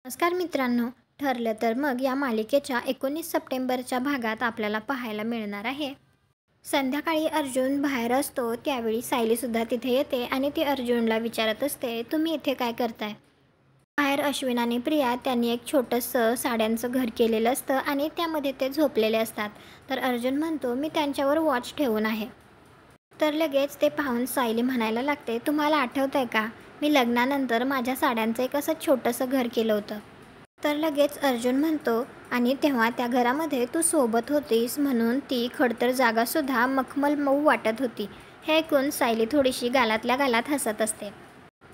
नमस्कार मित्रांनो, ठरलं तर मग या मालिकेच्या 19 सप्टेंबरच्या भागात आपल्याला पाहायला मिळणार आहे. संध्याकाळी अर्जुन बाहेर असतो त्यावेळी सायलीसुद्धा तिथे येते आणि ती अर्जुनला विचारत असते, तुम्ही इथे काय करताय? बाहेर अश्विन आणि प्रिया त्यांनी एक छोटंसं साड्यांचं घर केलेलं असतं आणि त्यामध्ये ते झोपलेले असतात. तर अर्जुन म्हणतो, मी त्यांच्यावर वॉच ठेवून आहे. तर लगेच ते पाहून सायली म्हणायला लागते, तुम्हाला आठवतंय का, मी लग्नानंतर माझ्या साड्यांचं एक असं छोटंसं घर केलं होतं. तर लगेच अर्जुन म्हणतो, आणि तेव्हा त्या घरामध्ये तू सोबत होतीस म्हणून ती खडतर जागासुद्धा मखमल मऊ वाटत होती. हे ऐकून सायली थोडीशी गालातल्या गालात हसत असते.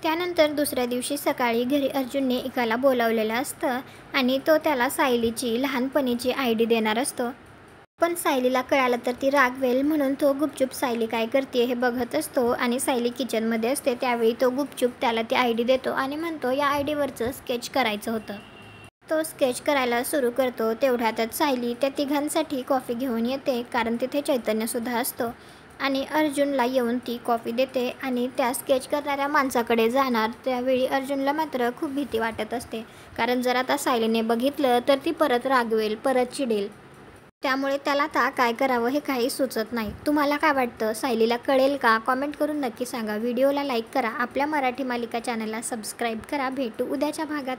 त्यानंतर दुसऱ्या दिवशी सकाळी घरी अर्जुनने एकाला बोलावलेलं असतं आणि तो त्याला सायलीची लहानपणीची आयडी देणार असतो. पण सायलीला कळालं तर ती रागवेल म्हणून तो गुपचूप सायली काय करते हे बघत असतो आणि सायली किचनमध्ये असते त्यावेळी तो गुपचूप त्याला ती आयडी देतो आणि म्हणतो, या आयडीवरचं स्केच करायचं होतं. तो स्केच करायला सुरू करतो. तेवढ्यातच सायली त्या तिघांसाठी कॉफी घेऊन येते कारण तिथे चैतन्यसुद्धा असतो आणि अर्जुनला येऊन ती कॉफी देते आणि त्या स्केच करणाऱ्या माणसाकडे जाणार त्यावेळी अर्जुनला मात्र खूप भीती वाटत असते, कारण जर आता सायलीने बघितलं तर ती परत रागवेल, परत चिडेल. त्यामुळे त्याला आता काय करावं हे काही सुचत नाही. तुम्हाला काय वाटतं, सायलीला कळेल का? कॉमेंट करून नक्की सांगा. व्हिडिओला लाईक करा, आपल्या मराठी मालिका चॅनलला सबस्क्राईब करा. भेटू उद्याच्या भागात.